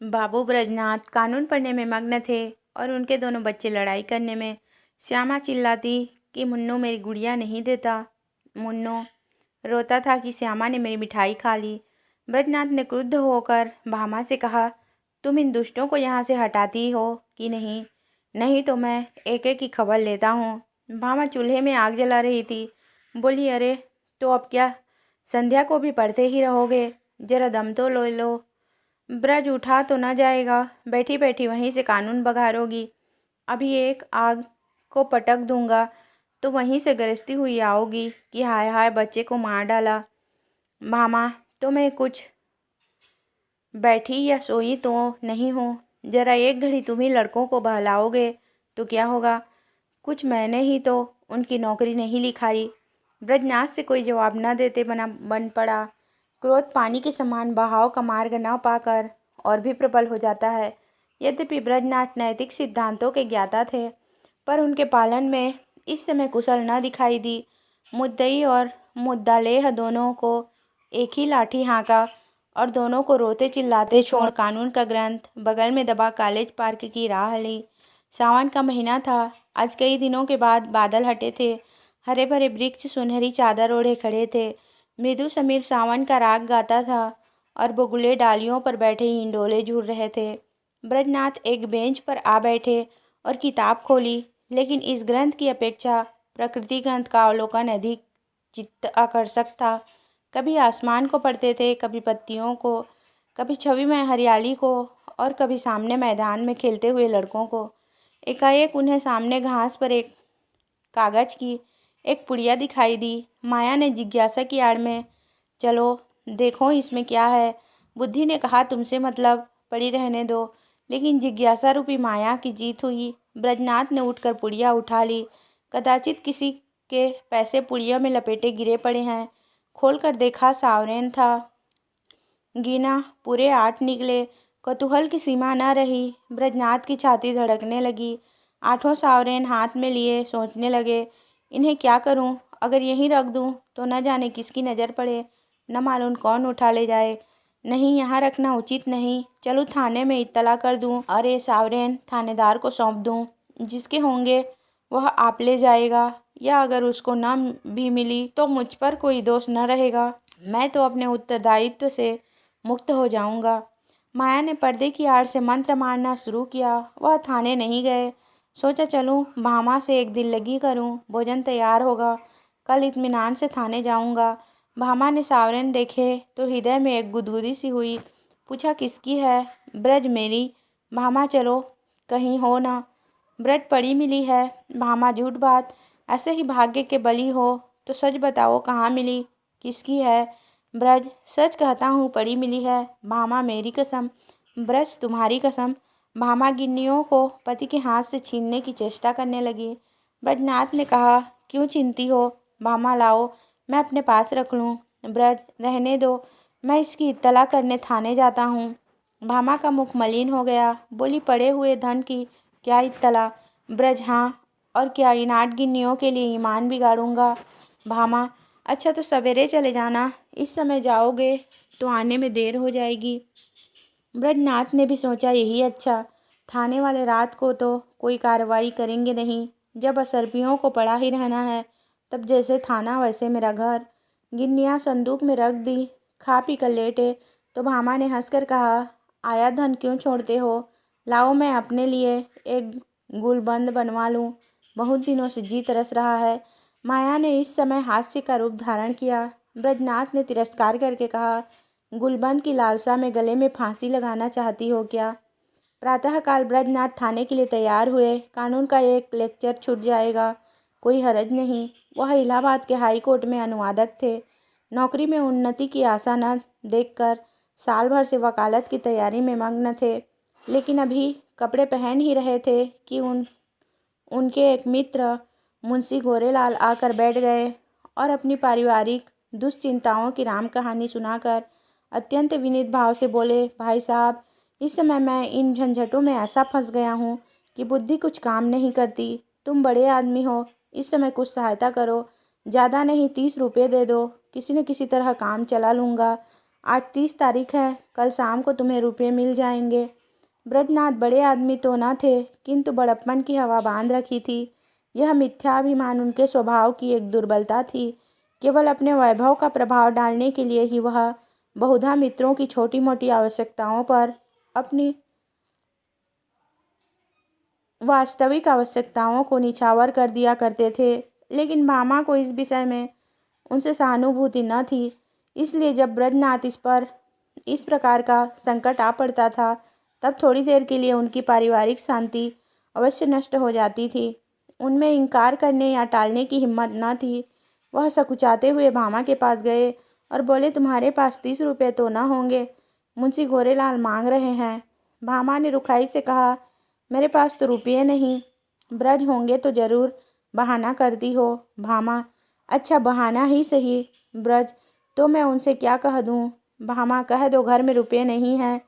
बाबू ब्रजनाथ कानून पढ़ने में मग्न थे और उनके दोनों बच्चे लड़ाई करने में। श्यामा चिल्लाती कि मुन्नू मेरी गुड़िया नहीं देता। मुन्नू रोता था कि श्यामा ने मेरी मिठाई खा ली। ब्रजनाथ ने क्रुद्ध होकर भामा से कहा, तुम इन दुष्टों को यहाँ से हटाती हो कि नहीं? नहीं तो मैं एक एक की खबर लेता हूँ। भामा चूल्हे में आग जला रही थी। बोली, अरे तो अब क्या संध्या को भी पढ़ते ही रहोगे? जरा दम तो ले लो। ब्रज उठा तो न जाएगा, बैठी बैठी वहीं से कानून बघारोगी। अभी एक आग को पटक दूंगा तो वहीं से गरजती हुई आओगी कि हाय हाय बच्चे को मार डाला। भामा तो मैं कुछ बैठी या सोई तो नहीं हूँ। जरा एक घड़ी तुम ही लड़कों को बहलाओगे तो क्या होगा? कुछ मैंने ही तो उनकी नौकरी नहीं लिखाई। ब्रजनाथ से कोई जवाब न देते बन पड़ा। क्रोध पानी के समान बहाव का मार्ग न पाकर और भी प्रबल हो जाता है। यद्यपि ब्रजनाथ नैतिक सिद्धांतों के ज्ञाता थे, पर उनके पालन में इस समय कुशल न दिखाई दी। मुद्दई और मुद्दालेह दोनों को एक ही लाठी हाँका और दोनों को रोते चिल्लाते छोड़ कानून का ग्रंथ बगल में दबा कॉलेज पार्क की राह ली। सावन का महीना था। आज कई दिनों के बाद बादल हटे थे। हरे भरे वृक्ष सुनहरी चादर ओढ़े खड़े थे। मृदु समीर सावन का राग गाता था और बगुले डालियों पर बैठे हिंडोले झूल रहे थे। ब्रजनाथ एक बेंच पर आ बैठे और किताब खोली, लेकिन इस ग्रंथ की अपेक्षा प्रकृति ग्रंथ का अवलोकन अधिक चित्त आकर्षक था। कभी आसमान को पढ़ते थे, कभी पत्तियों को, कभी छवि में हरियाली को और कभी सामने मैदान में खेलते हुए लड़कों को। एकाएक उन्हें सामने घास पर एक कागज की एक पुड़िया दिखाई दी। माया ने जिज्ञासा की आड़ में, चलो देखो इसमें क्या है। बुद्धि ने कहा, तुमसे मतलब, पड़ी रहने दो। लेकिन जिज्ञासा रूपी माया की जीत हुई। ब्रजनाथ ने उठकर पुड़िया उठा ली। कदाचित किसी के पैसे पुड़िया में लपेटे गिरे पड़े हैं। खोलकर देखा, सावरेन था। गिना, पूरे 8 निकले। कौतूहल की सीमा न रही। ब्रजनाथ की छाती धड़कने लगी। 8 सावरेन हाथ में लिए सोचने लगे, इन्हें क्या करूं? अगर यहीं रख दूं तो न जाने किसकी नज़र पड़े, न मालूम कौन उठा ले जाए। नहीं, यहाँ रखना उचित नहीं। चलूँ थाने में इत्तला कर दूं और ये सावरेन थानेदार को सौंप दूं। जिसके होंगे वह आप ले जाएगा, या अगर उसको न भी मिली तो मुझ पर कोई दोष न रहेगा। मैं तो अपने उत्तरदायित्व से मुक्त हो जाऊंगा। माया ने पर्दे की आड़ से मंत्र मारना शुरू किया। वह थाने नहीं गए। सोचा चलूं भामा से एक दिल लगी करूं, भोजन तैयार होगा, कल इत्मीनान से थाने जाऊंगा। भामा ने सावरेन देखे तो हृदय में एक गुदगुदी सी हुई। पूछा, किसकी है? ब्रज मेरी। भामा, चलो कहीं हो ना। ब्रज पड़ी मिली है। भामा, झूठ बात। ऐसे ही भाग्य के बली हो तो सच बताओ, कहाँ मिली, किसकी है? ब्रज, सच कहता हूँ, पड़ी मिली है। भामा, मेरी कसम। ब्रज, तुम्हारी कसम। भामा गिन्नियों को पति के हाथ से छीनने की चेष्टा करने लगी। ब्रजनाथ ने कहा, क्यों चिंती हो? भामा, लाओ, मैं अपने पास रख लूँ। ब्रज, रहने दो, मैं इसकी इत्तला करने थाने जाता हूँ। भामा का मुख मलिन हो गया। बोली, पड़े हुए धन की क्या इत्तला? ब्रज, हाँ, और क्या इन 8 गिन्नियों के लिए ईमान बिगाड़ूंगा? भामा, अच्छा तो सवेरे चले जाना। इस समय जाओगे तो आने में देर हो जाएगी। ब्रजनाथ ने भी सोचा, यही अच्छा। थाने वाले रात को तो कोई कार्रवाई करेंगे नहीं। जब असरपियों को पड़ा ही रहना है, तब जैसे थाना वैसे मेरा घर। गिन्नियाँ संदूक में रख दी। खा पी कर लेटे तो भामा ने हंसकर कहा, आया धन क्यों छोड़ते हो? लाओ, मैं अपने लिए एक गुलबंद बनवा लूँ। बहुत दिनों से जी तरस रहा है। माया ने इस समय हास्य का रूप धारण किया। ब्रजनाथ ने तिरस्कार करके कहा, गुलबंद की लालसा में गले में फांसी लगाना चाहती हो क्या? प्रातःकाल ब्रजनाथ थाने के लिए तैयार हुए। कानून का एक लेक्चर छूट जाएगा, कोई हरज नहीं। वह इलाहाबाद के हाई कोर्ट में अनुवादक थे। नौकरी में उन्नति की आशा न देखकर साल भर से वकालत की तैयारी में मग्न थे। लेकिन अभी कपड़े पहन ही रहे थे कि उनके एक मित्र मुंशी गोरेलाल आकर बैठ गए और अपनी पारिवारिक दुश्चिंताओं की राम कहानी सुनाकर अत्यंत विनीत भाव से बोले, भाई साहब, इस समय मैं इन झंझटों में ऐसा फंस गया हूँ कि बुद्धि कुछ काम नहीं करती। तुम बड़े आदमी हो, इस समय कुछ सहायता करो। ज़्यादा नहीं, 30 रुपये दे दो, किसी न किसी तरह काम चला लूँगा। आज 30 तारीख है, कल शाम को तुम्हें रुपये मिल जाएंगे। ब्रजनाथ बड़े आदमी तो न थे, किंतु बड़प्पन की हवा बांध रखी थी। यह मिथ्याभिमान उनके स्वभाव की एक दुर्बलता थी। केवल अपने वैभव का प्रभाव डालने के लिए ही वह बहुधा मित्रों की छोटी मोटी आवश्यकताओं पर अपनी वास्तविक आवश्यकताओं को निछावर कर दिया करते थे। लेकिन भामा को इस विषय में उनसे सहानुभूति न थी। इसलिए जब ब्रजनाथ इस प्रकार का संकट आ पड़ता था, तब थोड़ी देर के लिए उनकी पारिवारिक शांति अवश्य नष्ट हो जाती थी। उनमें इनकार करने या टालने की हिम्मत न थी। वह सकुचाते हुए भामा के पास गए और बोले, तुम्हारे पास 30 रुपये तो न होंगे? मुंशी गोरेलाल मांग रहे हैं। भामा ने रुखाई से कहा, मेरे पास तो रुपये नहीं। ब्रज होंगे तो जरूर बहाना करती हो। भामा, अच्छा बहाना ही सही। ब्रज, तो मैं उनसे क्या कह दूँ? भामा, कह दो घर में रुपये नहीं हैं।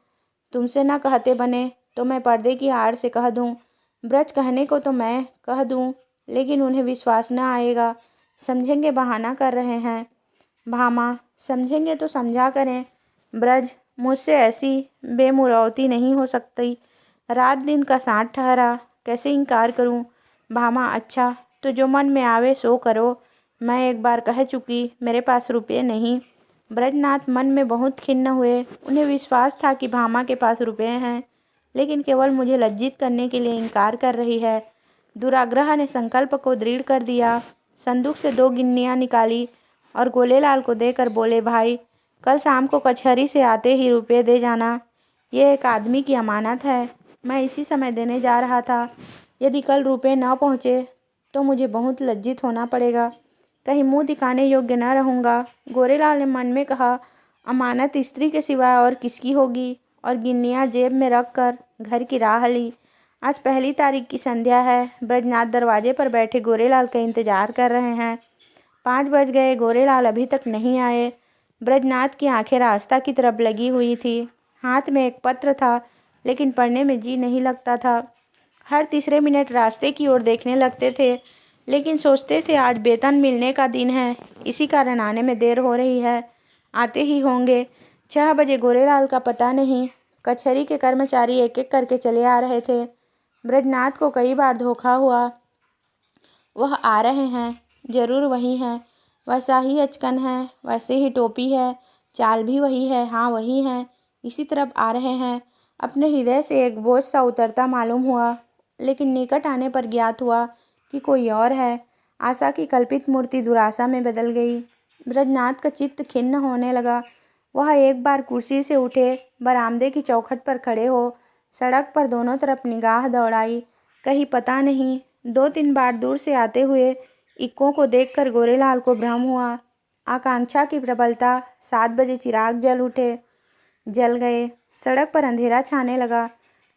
तुमसे न कहते बने तो मैं पर्दे की आड़ से कह दूँ। ब्रज, कहने को तो मैं कह दूँ, लेकिन उन्हें विश्वास न आएगा, समझेंगे बहाना कर रहे हैं। भामा, समझेंगे तो समझा करें। ब्रज, मुझसे ऐसी बेमुरौती नहीं हो सकती। रात दिन का साथ ठहरा, कैसे इनकार करूं? भामा, अच्छा तो जो मन में आवे सो करो। मैं एक बार कह चुकी, मेरे पास रुपये नहीं। ब्रजनाथ मन में बहुत खिन्न हुए। उन्हें विश्वास था कि भामा के पास रुपये हैं, लेकिन केवल मुझे लज्जित करने के लिए इनकार कर रही है। दुराग्रह ने संकल्प को दृढ़ कर दिया। संदूक से 2 गिन्नियाँ निकाली और गोलेलाल को देकर बोले, भाई, कल शाम को कचहरी से आते ही रुपये दे जाना। ये एक आदमी की अमानत है। मैं इसी समय देने जा रहा था। यदि कल रुपये न पहुँचे तो मुझे बहुत लज्जित होना पड़ेगा, कहीं मुंह दिखाने योग्य न रहूँगा। गोरेलाल ने मन में कहा, अमानत स्त्री के सिवाय और किसकी होगी? और गिन्नियाँ जेब में रख कर घर की राह ली। आज 1 तारीख की संध्या है। ब्रजनाथ दरवाजे पर बैठे गोरेलाल का इंतजार कर रहे हैं। 5 बज गए, गोरेलाल अभी तक नहीं आए। ब्रजनाथ की आंखें रास्ता की तरफ लगी हुई थी। हाथ में एक पत्र था, लेकिन पढ़ने में जी नहीं लगता था। हर तीसरे मिनट रास्ते की ओर देखने लगते थे, लेकिन सोचते थे आज वेतन मिलने का दिन है, इसी कारण आने में देर हो रही है। आते ही होंगे। 6 बजे गोरेलाल का पता नहीं। कचहरी के कर्मचारी एक एक करके चले आ रहे थे। ब्रजनाथ को कई बार धोखा हुआ। वह आ रहे हैं, जरूर वही हैं। वैसा ही अचकन है, वैसे ही टोपी है, चाल भी वही है। हाँ, वही हैं, इसी तरफ आ रहे हैं। अपने हृदय से एक बोझ सा उतरता मालूम हुआ, लेकिन निकट आने पर ज्ञात हुआ कि कोई और है। आशा की कल्पित मूर्ति दुराशा में बदल गई। ब्रजनाथ का चित्त खिन्न होने लगा। वह एक बार कुर्सी से उठे, बरामदे की चौखट पर खड़े हो सड़क पर दोनों तरफ निगाह दौड़ाई। कहीं पता नहीं। 2-3 बार दूर से आते हुए इक्कों को देखकर गोरेलाल को भ्रम हुआ। आकांक्षा की प्रबलता। 7 बजे चिराग जल गए। सड़क पर अंधेरा छाने लगा।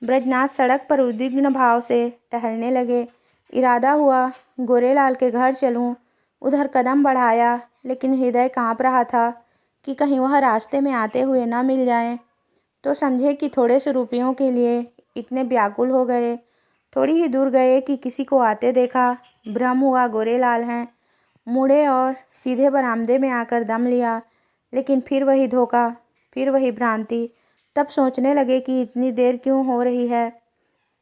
ब्रजनाथ सड़क पर उद्विग्न भाव से टहलने लगे। इरादा हुआ गोरेलाल के घर चलूं। उधर कदम बढ़ाया, लेकिन हृदय कांप रहा था कि कहीं वह रास्ते में आते हुए न मिल जाए, तो समझे कि थोड़े से रुपयों के लिए इतने व्याकुल हो गए। थोड़ी ही दूर गए कि किसी को आते देखा। भ्रम हुआ गोरेलाल हैं। मुड़े और सीधे बरामदे में आकर दम लिया, लेकिन फिर वही धोखा, फिर वही भ्रांति। तब सोचने लगे कि इतनी देर क्यों हो रही है?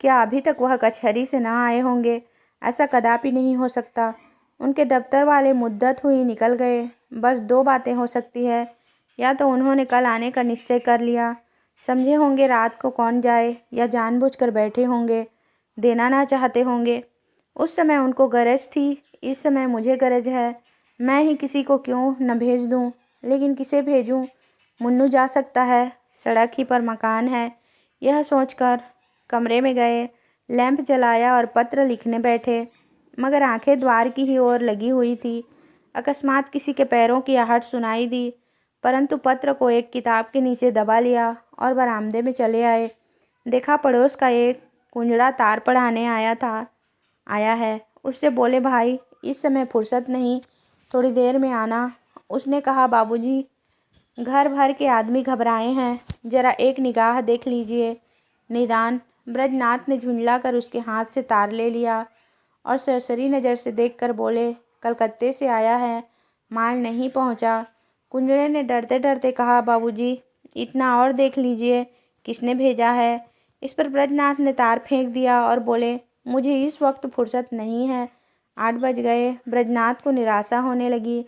क्या अभी तक वह कचहरी से न आए होंगे? ऐसा कदापि नहीं हो सकता। उनके दफ्तर वाले मुद्दत हुई निकल गए। बस 2 बातें हो सकती है। या तो उन्होंने कल आने का निश्चय कर लिया, समझे होंगे रात को कौन जाए, या जानबूझकर बैठे होंगे, देना ना चाहते होंगे। उस समय उनको गरज थी, इस समय मुझे गरज है। मैं ही किसी को क्यों न भेज दूं, लेकिन किसे भेजूं? मुन्नू जा सकता है, सड़क ही पर मकान है। यह सोचकर कमरे में गए, लैंप जलाया और पत्र लिखने बैठे, मगर आंखें द्वार की ही ओर लगी हुई थी। अकस्मात किसी के पैरों की आहट सुनाई दी, परंतु पत्र को एक किताब के नीचे दबा लिया और बरामदे में चले आए। देखा पड़ोस का एक कुंजड़ा तार पढ़ाने आया है। उससे बोले, भाई, इस समय फुर्सत नहीं, थोड़ी देर में आना। उसने कहा, बाबूजी, घर भर के आदमी घबराए हैं, जरा एक निगाह देख लीजिए, निदान। ब्रजनाथ ने झुंझला कर उसके हाथ से तार ले लिया और सरसरी नज़र से देखकर बोले, कलकत्ते से आया है, माल नहीं पहुंचा। कुंजड़े ने डरते डरते कहा, बाबूजी, इतना और देख लीजिए, किसने भेजा है? इस पर ब्रजनाथ ने तार फेंक दिया और बोले, मुझे इस वक्त फुर्सत नहीं है। 8 बज गए। ब्रजनाथ को निराशा होने लगी।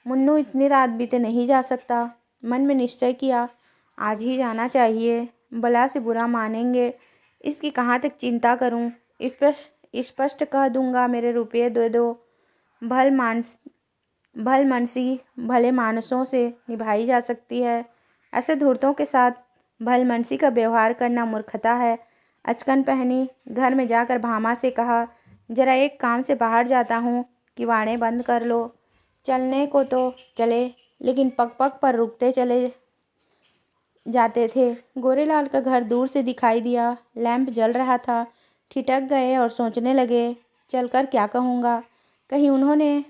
मुन्नू इतनी रात बीते नहीं जा सकता। मन में निश्चय किया, आज ही जाना चाहिए। भला से बुरा मानेंगे, इसकी कहाँ तक चिंता करूं। स्पष्ट कह दूंगा, मेरे रुपये दे दो। भल मनसी भले मानसों से निभाई जा सकती है। ऐसे धूर्तों के साथ भल मनसी का व्यवहार करना मूर्खता है। अचकन पहनी, घर में जाकर भामा से कहा, जरा एक काम से बाहर जाता हूँ, किवाड़े बंद कर लो। चलने को तो चले, लेकिन पग पग पर रुकते चले जाते थे। गोरेलाल का घर दूर से दिखाई दिया। लैंप जल रहा था। ठिठक गए और सोचने लगे, चलकर क्या कहूँगा। कहीं उन्होंने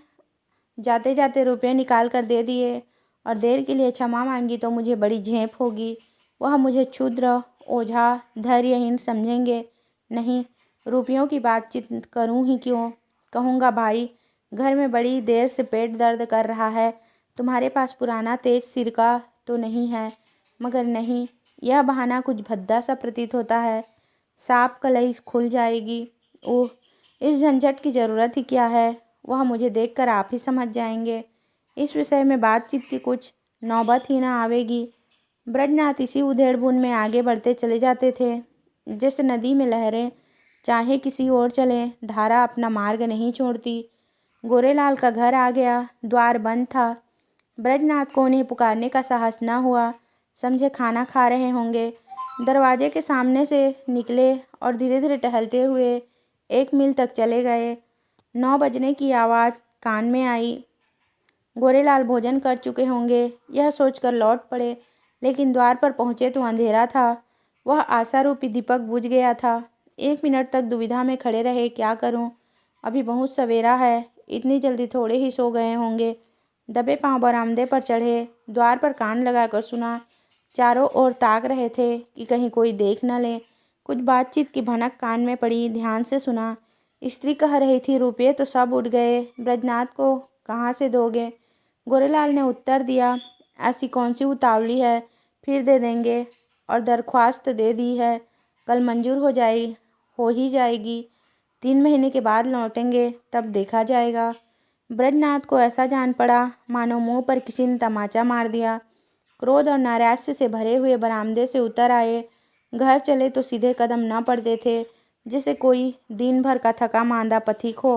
जाते जाते रुपये निकाल कर दे दिए और देर के लिए क्षमा मांगी तो मुझे बड़ी झेप होगी। वह मुझे क्षुद्र, ओझा, धैर्यहीन समझेंगे। नहीं, रुपयों की बातचीत करूं ही क्यों। कहूँगा, भाई, घर में बड़ी देर से पेट दर्द कर रहा है। तुम्हारे पास पुराना तेज सिरका तो नहीं है? मगर नहीं, यह बहाना कुछ भद्दा सा प्रतीत होता है। सांप कलई खुल जाएगी। ओह, इस झंझट की ज़रूरत ही क्या है। वह मुझे देखकर आप ही समझ जाएंगे। इस विषय में बातचीत की कुछ नौबत ही ना आवेगी। ब्रजनाथ इसी उधेड़-बुन में आगे बढ़ते चले जाते थे। जैसे नदी में लहरें चाहे किसी ओर चलें, धारा अपना मार्ग नहीं छोड़ती। गोरेलाल का घर आ गया। द्वार बंद था। ब्रजनाथ को उन्हें पुकारने का साहस न हुआ। समझे खाना खा रहे होंगे। दरवाजे के सामने से निकले और धीरे धीरे टहलते हुए 1 मील तक चले गए। 9 बजने की आवाज़ कान में आई। गोरेलाल भोजन कर चुके होंगे, यह सोचकर लौट पड़े, लेकिन द्वार पर पहुँचे तो अंधेरा था। वह आशारूपी दीपक बुझ गया था। 1 मिनट तक दुविधा में खड़े रहे, क्या करूं? अभी बहुत सवेरा है, इतनी जल्दी थोड़े ही सो गए होंगे। दबे पांव बरामदे पर चढ़े, द्वार पर कान लगाकर सुना। चारों ओर ताक रहे थे कि कहीं कोई देख न ले। कुछ बातचीत की भनक कान में पड़ी। ध्यान से सुना। स्त्री कह रही थी, रुपये तो सब उड़ गए, ब्रजनाथ को कहाँ से दोगे? गोरेलाल ने उत्तर दिया, ऐसी कौन सी उतावली है, फिर दे देंगे। और दरख्वास्त दे दी है, कल मंजूर हो ही जाएगी। 3 महीने के बाद लौटेंगे, तब देखा जाएगा। ब्रजनाथ को ऐसा जान पड़ा मानो मुंह पर किसी ने तमाचा मार दिया। क्रोध और नैराश्य से भरे हुए बरामदे से उतर आए। घर चले तो सीधे कदम न पड़ते थे, जैसे कोई दिन भर का थका मांदा पथिक हो।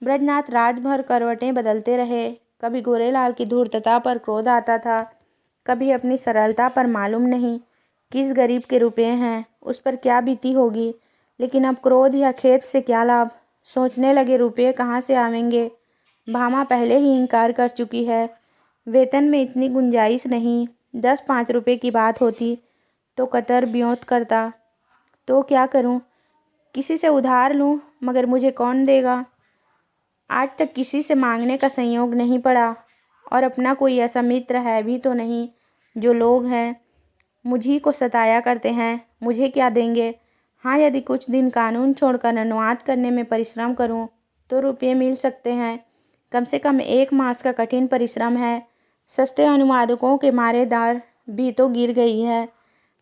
ब्रजनाथ रात भर करवटें बदलते रहे। कभी गोरेलाल की धूर्तता पर क्रोध आता था, कभी अपनी सरलता पर। मालूम नहीं किस गरीब के रुपये हैं, उस पर क्या बीती होगी। लेकिन अब क्रोध या खेद से क्या लाभ। सोचने लगे, रुपये कहाँ से आवेंगे। भामा पहले ही इनकार कर चुकी है। वेतन में इतनी गुंजाइश नहीं। 10-5 रुपये की बात होती तो कतर ब्योंत करता। तो क्या करूं? किसी से उधार लूं, मगर मुझे कौन देगा। आज तक किसी से मांगने का संयोग नहीं पड़ा, और अपना कोई ऐसा मित्र है भी तो नहीं। जो लोग हैं मुझी को सताया करते हैं, मुझे क्या देंगे। हाँ, यदि कुछ दिन कानून छोड़कर अनुवाद करने में परिश्रम करूं तो रुपये मिल सकते हैं। कम से कम 1 मास का कठिन परिश्रम है। सस्ते अनुवादकों के मारे दार भी तो गिर गई है।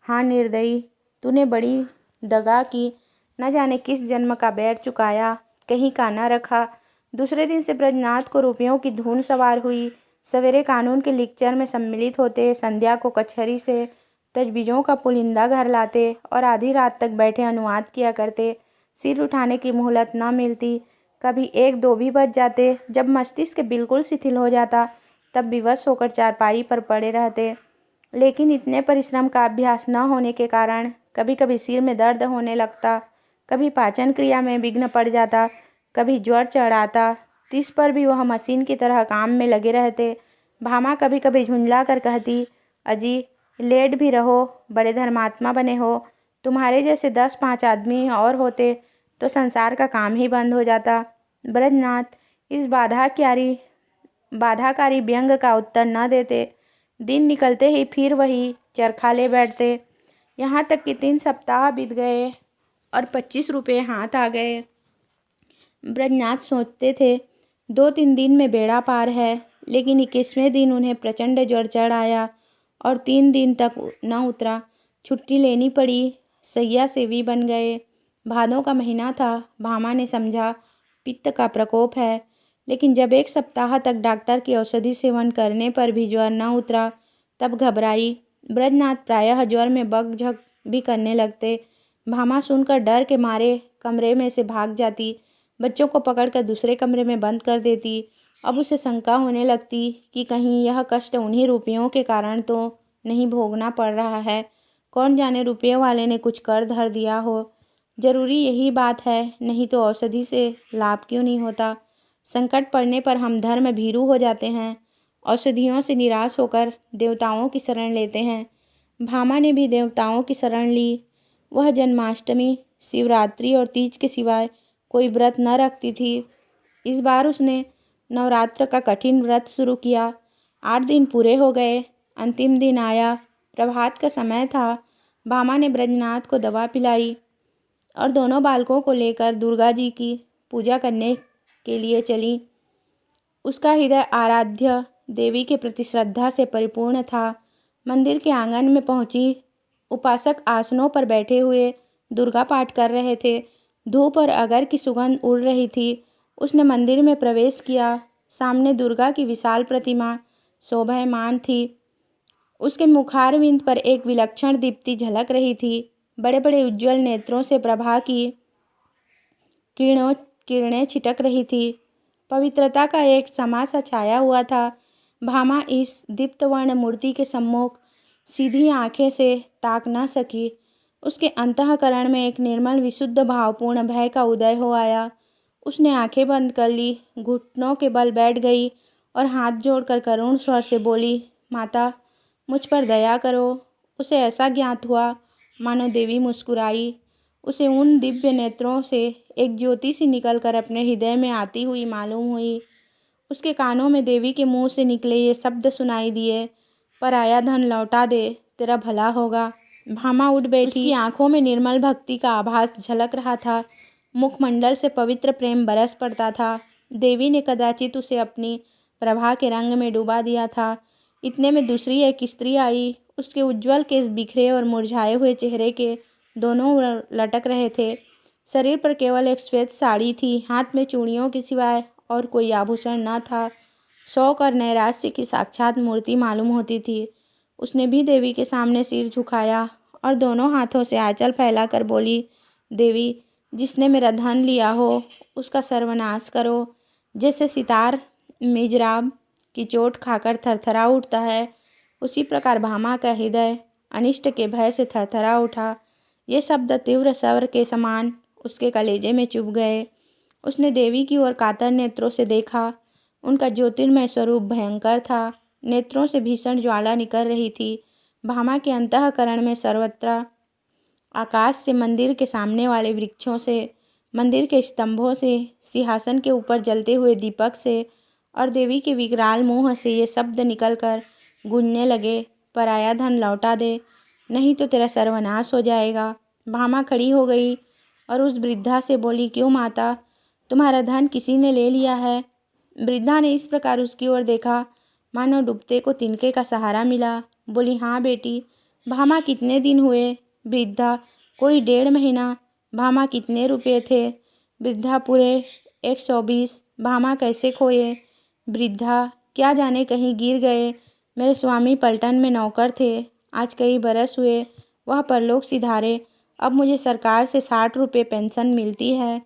हाँ निर्दयी, तूने बड़ी दगा की। न जाने किस जन्म का बैर चुकाया, कहीं का न रखा। दूसरे दिन से ब्रजनाथ को रुपयों की धुन सवार हुई। सवेरे कानून के लेक्चर में सम्मिलित होते, संध्या को कचहरी से तजबीजों का पुलिंदा घर लाते और आधी रात तक बैठे अनुवाद किया करते। सिर उठाने की मोहलत न मिलती। कभी 1-2 भी बज जाते। जब मस्तिष्क बिल्कुल शिथिल हो जाता, तब विवश होकर चारपाई पर पड़े रहते। लेकिन इतने परिश्रम का अभ्यास न होने के कारण कभी कभी सिर में दर्द होने लगता, कभी पाचन क्रिया में विघ्न पड़ जाता, कभी ज्वर चढ़ आता। तिस पर भी वह मशीन की तरह काम में लगे रहते। भामा कभी कभी झुंझला कर कहती, अजी लेट भी रहो, बड़े धर्मात्मा बने हो। तुम्हारे जैसे 10-5 आदमी और होते तो संसार का काम ही बंद हो जाता। ब्रजनाथ इस बाधाकारी व्यंग का उत्तर न देते। दिन निकलते ही फिर वही चरखा ले बैठते। यहाँ तक कि 3 सप्ताह बीत गए और 25 रुपये हाथ आ गए। ब्रजनाथ सोचते थे, 2-3 दिन में बेड़ा पार है, लेकिन 21वें दिन उन्हें प्रचंड ज्वर चढ़ आया और 3 दिन तक न उतरा। छुट्टी लेनी पड़ी। शैया सेवी बन गए। भादों का महीना था। भामा ने समझा पित्त का प्रकोप है, लेकिन जब 1 सप्ताह तक डॉक्टर की औषधि सेवन करने पर भी ज्वर न उतरा तब घबराई। ब्रजनाथ प्रायः ज्वर में बकझक भी करने लगते। भामा सुनकर डर के मारे कमरे में से भाग जाती, बच्चों को पकड़कर दूसरे कमरे में बंद कर देती। अब उसे शंका होने लगती कि कहीं यह कष्ट उन्हीं रुपयों के कारण तो नहीं भोगना पड़ रहा है। कौन जाने रुपये वाले ने कुछ कर धर दिया हो। जरूरी यही बात है, नहीं तो औषधि से लाभ क्यों नहीं होता। संकट पड़ने पर हम धर्म भीरू हो जाते हैं, औषधियों से निराश होकर देवताओं की शरण लेते हैं। भामा ने भी देवताओं की शरण ली। वह जन्माष्टमी, शिवरात्रि और तीज के सिवाय कोई व्रत न रखती थी। इस बार उसने नवरात्र का कठिन व्रत शुरू किया। 8 दिन पूरे हो गए। अंतिम दिन आया। प्रभात का समय था। भामा ने ब्रजनाथ को दवा पिलाई और दोनों बालकों को लेकर दुर्गा जी की पूजा करने के लिए चली। उसका हृदय आराध्य देवी के प्रति श्रद्धा से परिपूर्ण था। मंदिर के आंगन में पहुंची। उपासक आसनों पर बैठे हुए दुर्गा पाठ कर रहे थे। धूप और अगर की सुगंध उड़ रही थी। उसने मंदिर में प्रवेश किया। सामने दुर्गा की विशाल प्रतिमा शोभायमान थी। उसके मुखारविंद पर एक विलक्षण दीप्ति झलक रही थी। बड़े बड़े उज्ज्वल नेत्रों से प्रभा की किरणें छिटक रही थी। पवित्रता का एक समा सा छाया हुआ था। भामा इस दीप्तवर्ण मूर्ति के सम्मुख सीधी आंखें से ताक न सकी। उसके अंतःकरण में एक निर्मल विशुद्ध भावपूर्ण भय का उदय हो आया। उसने आंखें बंद कर ली, घुटनों के बल बैठ गई और हाथ जोड़कर करुण स्वर से बोली, माता मुझ पर दया करो। उसे ऐसा ज्ञात हुआ मानो देवी मुस्कुराई। उसे उन दिव्य नेत्रों से एक ज्योति सी निकलकर अपने हृदय में आती हुई मालूम हुई। उसके कानों में देवी के मुंह से निकले ये शब्द सुनाई दिए, पराया धन लौटा दे, तेरा भला होगा। भामा उठ बैठी। उसकी आंखों में निर्मल भक्ति का आभास झलक रहा था। मुखमंडल से पवित्र प्रेम बरस पड़ता था। देवी ने कदाचित उसे अपनी प्रभा के रंग में डुबा दिया था। इतने में दूसरी एक स्त्री आई। उसके उज्ज्वल केस बिखरे और मुरझाए हुए चेहरे के दोनों लटक रहे थे। शरीर पर केवल एक श्वेत साड़ी थी। हाथ में चूड़ियों के सिवाय और कोई आभूषण न था। शौक और नैराश्य की साक्षात मूर्ति मालूम होती थी। उसने भी देवी के सामने सिर झुकाया और दोनों हाथों से आंचल फैलाकर बोली, देवी जिसने मेरा धन लिया हो उसका सर्वनाश करो। जैसे सितार मिजराब की चोट खाकर थरथरा उठता है, उसी प्रकार भामा का हृदय अनिष्ट के भय से थरथरा उठा। ये शब्द तीव्र स्वर के समान उसके कलेजे में चुभ गए। उसने देवी की ओर कातर नेत्रों से देखा। उनका ज्योतिर्मय स्वरूप भयंकर था। नेत्रों से भीषण ज्वाला निकल रही थी। भामा के अंतःकरण में सर्वत्र, आकाश से, मंदिर के सामने वाले वृक्षों से, मंदिर के स्तंभों से, सिंहासन के ऊपर जलते हुए दीपक से और देवी के विकराल मुंह से ये शब्द निकलकर गूंजने लगे, पराया धन लौटा दे, नहीं तो तेरा सर्वनाश हो जाएगा। भामा खड़ी हो गई और उस वृद्धा से बोली, क्यों माता, तुम्हारा धन किसी ने ले लिया है? वृद्धा ने इस प्रकार उसकी ओर देखा मानो डूबते को तिनके का सहारा मिला। बोली, हाँ बेटी। भामा, कितने दिन हुए? वृद्धा, कोई 1.5 महीना। भामा, कितने रुपये थे? वृद्धा, पूरे 120। भामा, कैसे खोए? वृद्धा, क्या जाने कहीं गिर गए। मेरे स्वामी पलटन में नौकर थे, आज कई बरस हुए वह परलोक सिधारे। अब मुझे सरकार से 60 रुपये पेंशन मिलती है।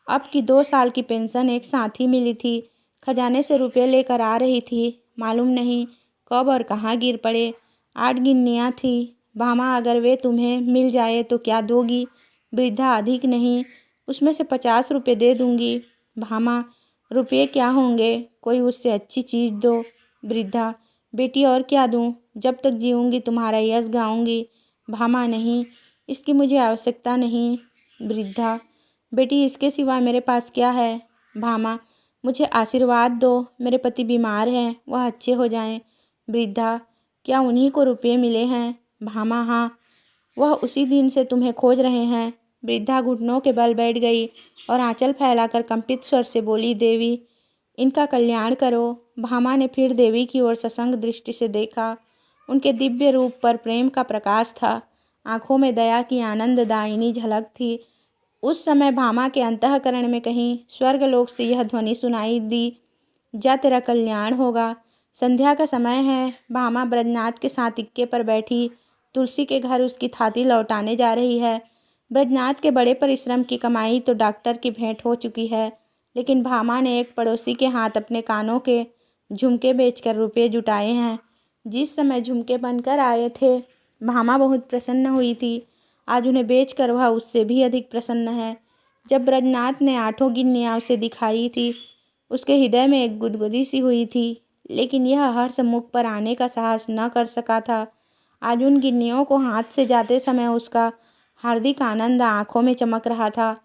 अब की 2 साल की पेंशन एक साथ ही मिली थी। खजाने से रुपये लेकर आ रही थी, मालूम नहीं कब और कहाँ गिर पड़े। 8 गिन्नियाँ थी। भामा, अगर वे तुम्हें मिल जाए तो क्या दोगी? वृद्धा, अधिक नहीं, उसमें से 50 रुपये दे दूंगी। भामा, रुपये क्या होंगे, कोई उससे अच्छी चीज़ दो। वृद्धा, बेटी और क्या दूं? जब तक जीऊँगी तुम्हारा यश गाऊंगी। भामा, नहीं, इसकी मुझे आवश्यकता नहीं। वृद्धा, बेटी, इसके सिवा मेरे पास क्या है? भामा, मुझे आशीर्वाद दो, मेरे पति बीमार हैं, वह अच्छे हो जाएं। वृद्धा, क्या उन्हीं को रुपये मिले हैं? भामा, हाँ, वह उसी दिन से तुम्हें खोज रहे हैं। वृद्धा घुटनों के बल बैठ गई और आंचल फैलाकर कंपित स्वर से बोली, देवी इनका कल्याण करो। भामा ने फिर देवी की ओर सशंक दृष्टि से देखा। उनके दिव्य रूप पर प्रेम का प्रकाश था। आंखों में दया की आनंददायिनी झलक थी। उस समय भामा के अंतःकरण में कहीं स्वर्गलोक से यह ध्वनि सुनाई दी, जा तेरा कल्याण होगा। संध्या का समय है। भामा ब्रजनाथ के साथ इक्के पर बैठी तुलसी के घर उसकी थाती लौटाने जा रही है। ब्रजनाथ के बड़े परिश्रम की कमाई तो डॉक्टर की भेंट हो चुकी है, लेकिन भामा ने एक पड़ोसी के हाथ अपने कानों के झुमके बेचकर रुपये जुटाए हैं। जिस समय झुमके बनकर आए थे, भामा बहुत प्रसन्न हुई थी। आज उन्हें बेचकर वह उससे भी अधिक प्रसन्न है। जब ब्रजनाथ ने 8 गिन्नियाँ उसे दिखाई थी, उसके हृदय में एक गुदगुदी सी हुई थी, लेकिन यह हर्ष मुख पर आने का साहस न कर सका था। आज उन गिन्नियों को हाथ से जाते समय उसका हार्दिक आनंद आंखों में चमक रहा था,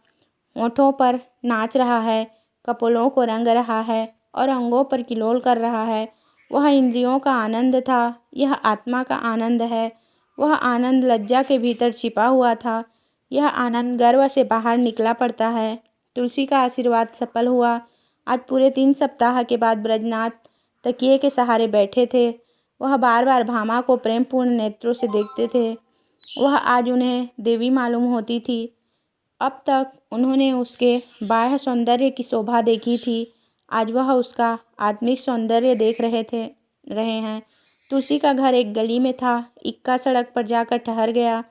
होठों पर नाच रहा है, कपोलों को रंग रहा है और अंगों पर किलोल कर रहा है। वह इंद्रियों का आनंद था, यह आत्मा का आनंद है। वह आनंद लज्जा के भीतर छिपा हुआ था, यह आनंद गर्व से बाहर निकला पड़ता है। तुलसी का आशीर्वाद सफल हुआ। आज पूरे 3 सप्ताह के बाद ब्रजनाथ तकिए के सहारे बैठे थे। वह बार बार भामा को प्रेमपूर्ण नेत्रों से देखते थे। वह आज उन्हें देवी मालूम होती थी। अब तक उन्होंने उसके बाह्य सौंदर्य की शोभा देखी थी, आज वह उसका आत्मिक सौंदर्य देख रहे हैं। तुलसी का घर एक गली में था। इक्का सड़क पर जाकर ठहर गया।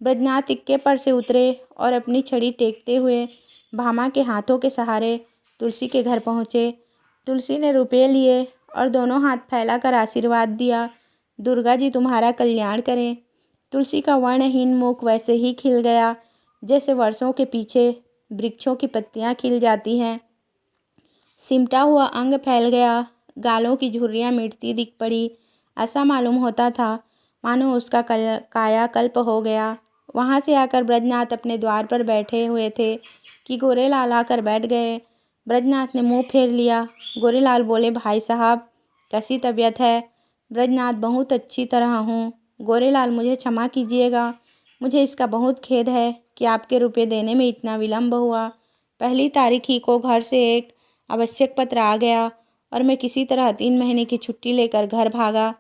ब्रजनाथ इक्के पर से उतरे और अपनी छड़ी टेकते हुए भामा के हाथों के सहारे तुलसी के घर पहुँचे। तुलसी ने रुपये लिए और दोनों हाथ फैलाकर आशीर्वाद दिया, दुर्गा जी तुम्हारा कल्याण करें। तुलसी का वर्णहीन मुख वैसे ही खिल गया जैसे वर्षों के पीछे वृक्षों की पत्तियां खिल जाती हैं। सिमटा हुआ अंग फैल गया, गालों की झुर्रियाँ मिटती दिख पड़ी। ऐसा मालूम होता था मानो उसका कायाकल्प हो गया। वहाँ से आकर ब्रजनाथ अपने द्वार पर बैठे हुए थे कि गोरेलाल आकर बैठ गए। ब्रजनाथ ने मुंह फेर लिया। गोरेलाल बोले, भाई साहब कैसी तबीयत है? ब्रजनाथ, बहुत अच्छी तरह हूँ। गोरेलाल, मुझे क्षमा कीजिएगा, मुझे इसका बहुत खेद है कि आपके रुपये देने में इतना विलम्ब हुआ। पहली तारीख ही को घर से एक आवश्यक पत्र आ गया और मैं किसी तरह 3 महीने की छुट्टी लेकर घर भागा।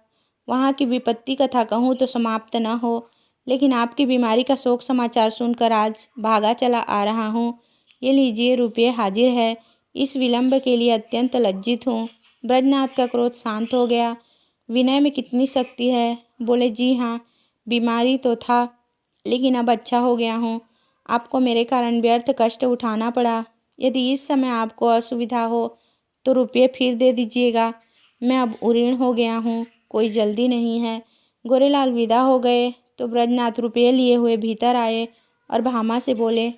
वहाँ की विपत्ति कथा कहूँ तो समाप्त न हो, लेकिन आपकी बीमारी का शोक समाचार सुनकर आज भागा चला आ रहा हूँ। ये लीजिए, रुपये हाजिर है। इस विलम्ब के लिए अत्यंत लज्जित हूँ। ब्रजनाथ का क्रोध शांत हो गया। विनय में कितनी शक्ति है। बोले, जी हाँ, बीमारी तो था, लेकिन अब अच्छा हो गया हूँ। आपको मेरे कारण व्यर्थ कष्ट उठाना पड़ा। यदि इस समय आपको असुविधा हो तो रुपये फिर दे दीजिएगा। मैं अब उरीण हो गया हूँ, कोई जल्दी नहीं है। गोरेलाल विदा हो गए तो ब्रजनाथ रुपये लिए हुए भीतर आए और भामा से बोले,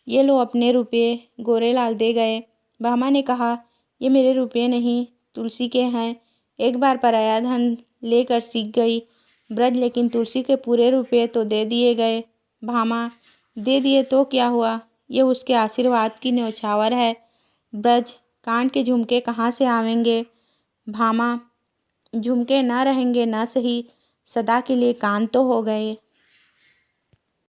ये लो अपने रुपये। गोरेलाल दे गए। भामा ने कहा, ये मेरे रुपये नहीं, तुलसी के हैं। एक बार पराया धन लेकर सीख गई ब्रज, लेकिन तुलसी के पूरे रुपये तो दे दिए गए। भामा, दे दिए तो क्या हुआ, ये उसके आशीर्वाद की न्योछावर है। ब्रज, कान के झुमके कहाँ से आवेंगे? भामा, झुमके न रहेंगे न सही, सदा के लिए कान तो हो गए।